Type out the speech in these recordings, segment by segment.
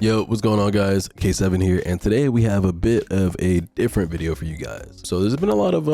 Yo, what's going on guys? K7 here, and today we have a bit of a different video for you guys. So there's been a lot of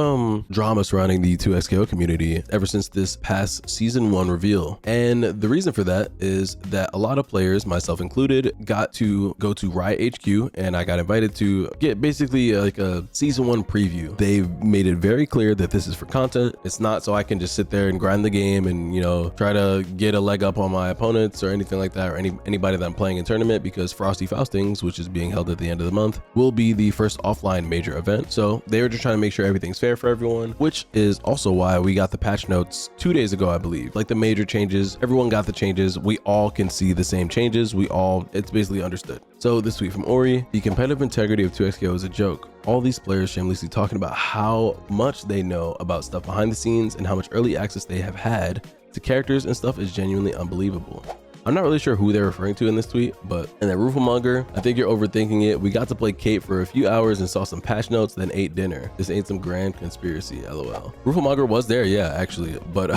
drama surrounding the 2XKO community ever since this past season 1 reveal. And the reason for that is that a lot of players, myself included, got to go to Riot HQ, and I got invited to get basically like a season 1 preview. They've made it very clear that this is for content. It's not so I can just sit there and grind the game and, you know, try to get a leg up on my opponents or anything like that, or anybody that I'm playing in tournament, because Frosty Faustings, which is being held at the end of the month, will be the first offline major event. So they were just trying to make sure everything's fair for everyone, which is also why we got the patch notes 2 days ago, I believe. Like the major changes, everyone got the changes. We all can see the same changes. It's basically understood. So this tweet from Ori: the competitive integrity of 2XKO is a joke. All these players shamelessly talking about how much they know about stuff behind the scenes and how much early access they have had to characters and stuff is genuinely unbelievable. I'm not really sure who they're referring to in this tweet, but and then Rooflemonger, I think you're overthinking it. We got to play Kate for a few hours and saw some patch notes, then ate dinner. This ain't some grand conspiracy, lol. Rooflemonger was there, yeah, actually, but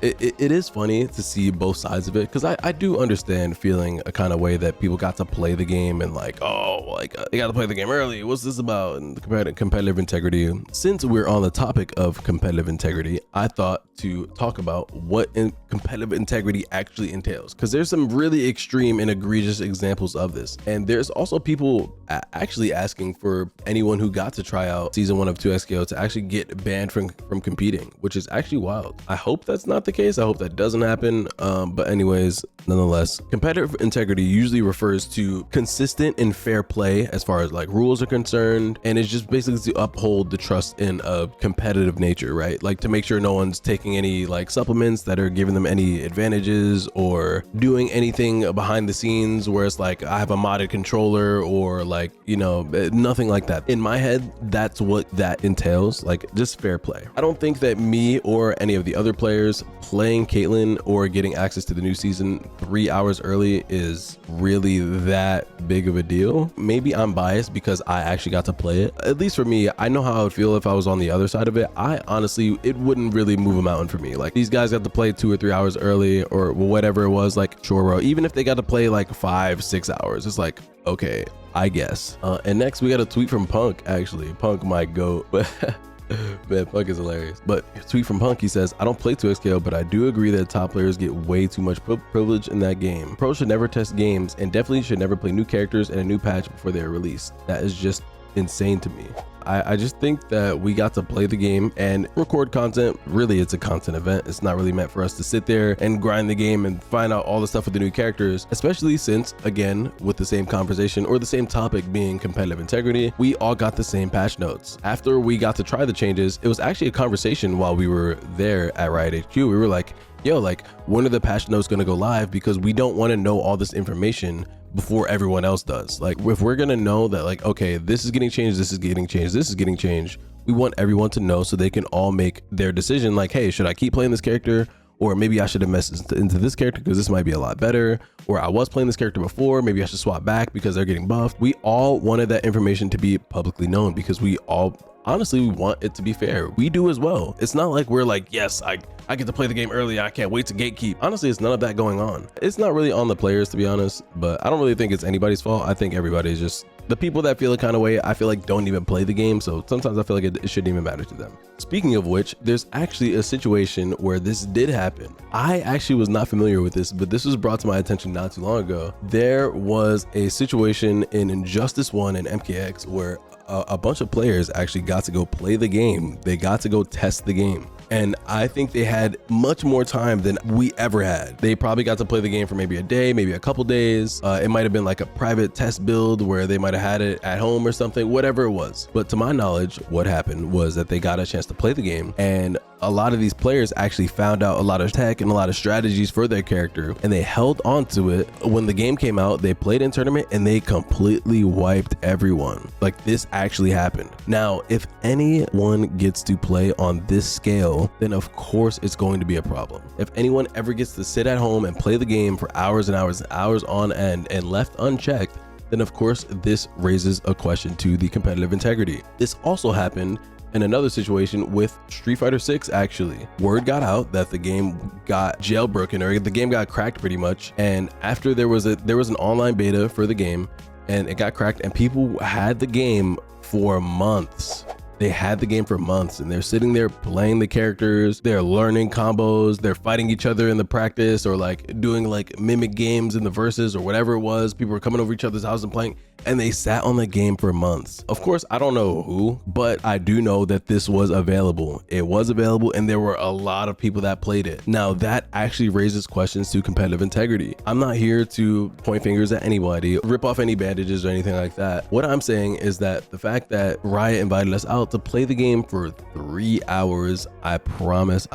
it is funny to see both sides of it, because I do understand feeling a kind of way that people got to play the game and like, oh, like they got to play the game early. What's this about? And competitive integrity. Since we're on the topic of competitive integrity, I thought to talk about what competitive integrity actually entails, because there's some really extreme and egregious examples of this, and there's also people actually asking for anyone who got to try out season 1 of 2XKO to actually get banned from competing, which is actually wild. I hope that's not the case. I hope that doesn't happen, but anyways, nonetheless, competitive integrity usually refers to consistent and fair play as far as like rules are concerned, and it's just basically to uphold the trust in a competitive nature, right? Like to make sure no one's taking any like supplements that are giving them any advantages, or doing anything behind the scenes where it's like I have a modded controller, or like, you know, nothing like that. In my head, that's what that entails, like just fair play. I don't think that me or any of the other players playing Caitlyn or getting access to the new season 3 hours early is really that big of a deal. Maybe I'm biased because I actually got to play it. At least for me, I know how I would feel if I was on the other side of it. I honestly, it wouldn't really move a mountain for me. Like these guys got to play 2 or 3 hours early, or whatever it was, like sure, bro, even if they got to play like 5-6 hours, it's like, okay, I guess. And next we got a tweet from Punk. Actually, Punk might go, but man, Punk is hilarious. But a tweet from Punk, he says, I don't play 2XKO, but I do agree that top players get way too much privilege in that game. Pros should never test games, and definitely should never play new characters and a new patch before they are released. That is just insane to me. I just think that we got to play the game and record content. Really, it's a content event. It's not really meant for us to sit there and grind the game and find out all the stuff with the new characters, especially since, again, with the same conversation or the same topic being competitive integrity, we all got the same patch notes. After we got to try the changes, it was actually a conversation while we were there at Riot HQ. We were like, yo, like, when are the patch notes going to go live? Because we don't want to know all this information before everyone else does. Like, if we're gonna know that, like, okay, this is getting changed, this is getting changed, this is getting changed, we want everyone to know so they can all make their decision. Like, hey, should I keep playing this character? Or maybe I should have messed into this character because this might be a lot better. Or I was playing this character before, maybe I should swap back because they're getting buffed. We all wanted that information to be publicly known because we all, honestly, we want it to be fair. We do as well. It's not like we're like, yes, I get to play the game early, I can't wait to gatekeep. Honestly, it's none of that going on. It's not really on the players, to be honest, but I don't really think it's anybody's fault. I think everybody's just, the people that feel a kind of way, I feel like don't even play the game. So sometimes I feel like it shouldn't even matter to them. Speaking of which, there's actually a situation where this did happen. I actually was not familiar with this, but this was brought to my attention not too long ago. There was a situation in Injustice 1 and MKX where a bunch of players actually got to go play the game. They got to go test the game. And I think they had much more time than we ever had. They probably got to play the game for maybe a day, maybe a couple days. It might have been like a private test build where they might have had it at home or something, whatever it was. But to my knowledge, what happened was that they got a chance to play the game, and a lot of these players actually found out a lot of tech and a lot of strategies for their character, and they held on to it. When the game came out, they played in tournament and they completely wiped everyone. Like, this actually happened. Now, if anyone gets to play on this scale, then of course it's going to be a problem. If anyone ever gets to sit at home and play the game for hours and hours and hours on end and left unchecked, then of course this raises a question to the competitive integrity. This also happened And another situation with Street Fighter 6, actually. Word got out that the game got jailbroken, or the game got cracked pretty much. And after there was an online beta for the game, and it got cracked, and people had the game for months. They had the game for months, and they're sitting there playing the characters, they're learning combos, they're fighting each other in the practice, or like doing like mimic games in the verses or whatever it was. People were coming over each other's house and playing, and they sat on the game for months. Of course, I don't know who, but I do know that this was available. It was available, and there were a lot of people that played it. Now, that actually raises questions to competitive integrity. I'm not here to point fingers at anybody, rip off any bandages or anything like that. What I'm saying is that the fact that Riot invited us out to play the game for 3 hours, I promise,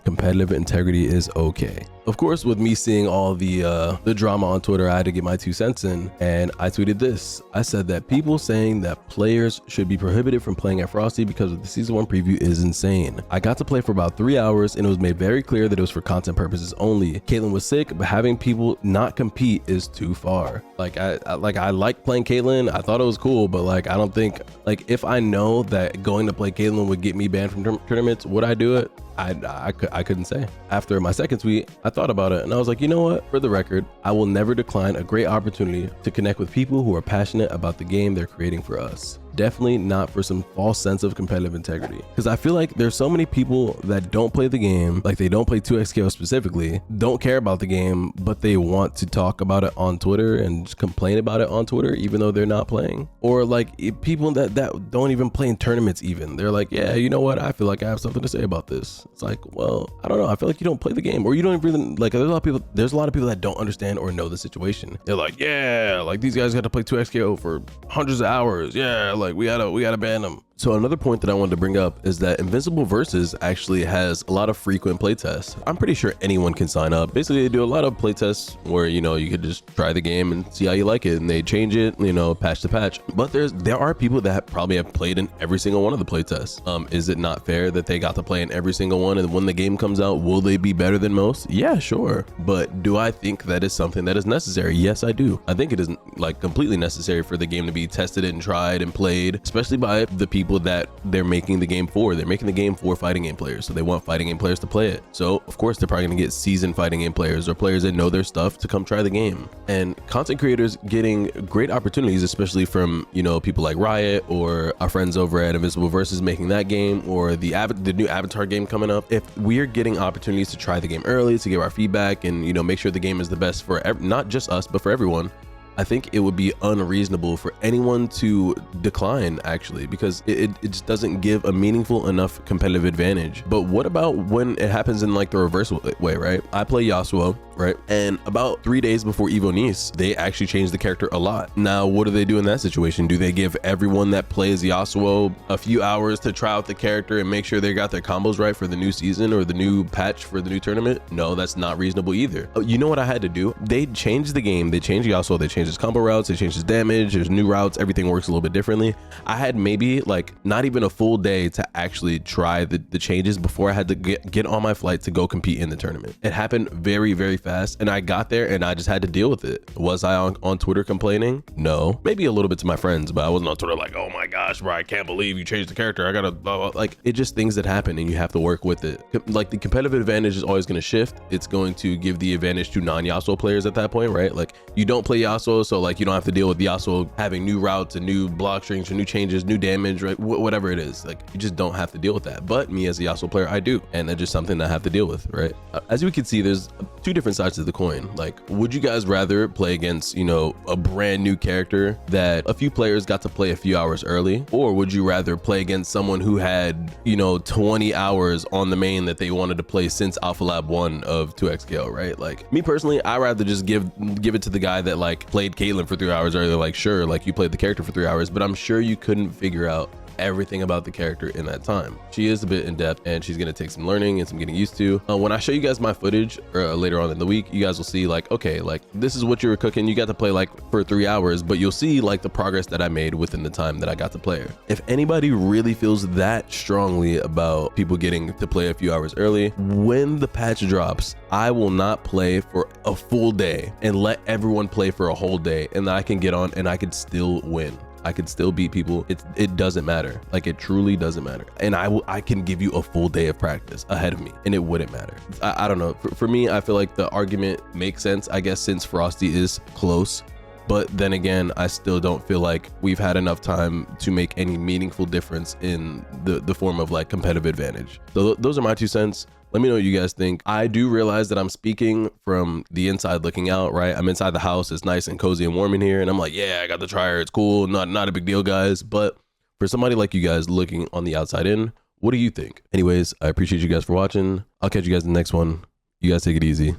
competitive integrity is okay. Of course, with me seeing all the drama on Twitter, I had to get my 2 cents in, and I tweeted this. I said that people saying that players should be prohibited from playing at Frosty because of the Season 1 preview is insane. I got to play for about 3 hours, and it was made very clear that it was for content purposes only. Caitlyn was sick, but having people not compete is too far. Like, I like playing Caitlyn. I thought it was cool, but like, I don't think, like, if I know that going to play Caitlyn would get me banned from tournaments, would I do it? I couldn't say. After my second tweet, I thought about it, and I was like, you know what? For the record, I will never decline a great opportunity to connect with people who are passionate about the game they're creating for us. Definitely not for some false sense of competitive integrity. Because I feel like there's so many people that don't play the game, like they don't play 2XKO specifically, don't care about the game, but they want to talk about it on Twitter and just complain about it on Twitter, even though they're not playing. Or like people that don't even play in tournaments even. They're like, yeah, you know what? I feel like I have something to say about this. It's like, well, I don't know. I feel like you don't play the game, or you don't even like, there's a lot of people that don't understand or know the situation. They're like, yeah, like these guys got to play 2XKO for hundreds of hours. Yeah, like we gotta ban them. So another point that I wanted to bring up is that Invincible Versus actually has a lot of frequent playtests. I'm pretty sure anyone can sign up. Basically, they do a lot of playtests where, you know, you could just try the game and see how you like it, and they change it, you know, patch to patch. But there are people that probably have played in every single one of the playtests. Is it not fair that they got to play in every single one, and when the game comes out, will they be better than most? Yeah, sure. But do I think that is something that is necessary? Yes, I do. I think it is like completely necessary for the game to be tested and tried and played, especially by the people that they're making the game for. They're making the game for fighting game players, so they want fighting game players to play it. So of course they're probably gonna get seasoned fighting game players or players that know their stuff to come try the game. And content creators getting great opportunities, especially from, you know, people like Riot or our friends over at Invincible Versus making that game, or the new Avatar game coming up. If we're getting opportunities to try the game early, to give our feedback and, you know, make sure the game is the best for not just us but for everyone, I think it would be unreasonable for anyone to decline, actually, because it just doesn't give a meaningful enough competitive advantage. But what about when it happens in like the reverse way, right? I play Yasuo, right? And about 3 days before Evo Nice, they actually changed the character a lot. Now, what do they do in that situation? Do they give everyone that plays Yasuo a few hours to try out the character and make sure they got their combos right for the new season or the new patch for the new tournament? No, that's not reasonable either. You know what I had to do? They changed the game. They changed Yasuo. They changed his combo routes. They changed his damage. There's new routes. Everything works a little bit differently. I had maybe like not even a full day to actually try the changes before I had to get on my flight to go compete in the tournament. It happened very, very fast, and I got there and I just had to deal with it. Was I on Twitter complaining? No. Maybe a little bit to my friends, but I wasn't on Twitter like, oh my gosh, bro, I can't believe you changed the character. I gotta blah, blah. Like, it's just things that happen and you have to work with it. Like, the competitive advantage is always going to shift. It's going to give the advantage to non-Yasuo players at that point, right? Like, you don't play Yasuo, so like you don't have to deal with Yasuo having new routes and new block strings or new changes, new damage, right? Whatever it is, like, you just don't have to deal with that. But me as a Yasuo player, I do, and that's just something that I have to deal with, right? As we can see, there's two different sides to the coin. Like, would you guys rather play against, you know, a brand new character that a few players got to play a few hours early, or would you rather play against someone who had, you know, 20 hours on the main that they wanted to play since Alpha Lab 1 of 2XKO, right? Like, me personally, I rather just give it to the guy that like played Caitlyn for 3 hours earlier. Like, sure, like you played the character for 3 hours, but I'm sure you couldn't figure out everything about the character in that time. She is a bit in depth and she's gonna take some learning and some getting used to. When I show you guys my footage later on in the week, you guys will see like, okay, like this is what you were cooking. You got to play like for 3 hours, but you'll see like the progress that I made within the time that I got to play her. If anybody really feels that strongly about people getting to play a few hours early, when the patch drops, I will not play for a full day and let everyone play for a whole day, and I can get on and I can still win. I could still beat people. It doesn't matter. Like, it truly doesn't matter. And I can give you a full day of practice ahead of me and it wouldn't matter. I don't know. For me, I feel like the argument makes sense, I guess, since Frosty is close. But then again, I still don't feel like we've had enough time to make any meaningful difference in the form of like competitive advantage. So those are my 2 cents. Let me know what you guys think. I do realize that I'm speaking from the inside looking out, right? I'm inside the house. It's nice and cozy and warm in here. And I'm like, yeah, I got the dryer. It's cool. Not a big deal, guys. But for somebody like you guys looking on the outside in, what do you think? Anyways, I appreciate you guys for watching. I'll catch you guys in the next one. You guys take it easy.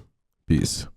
Peace.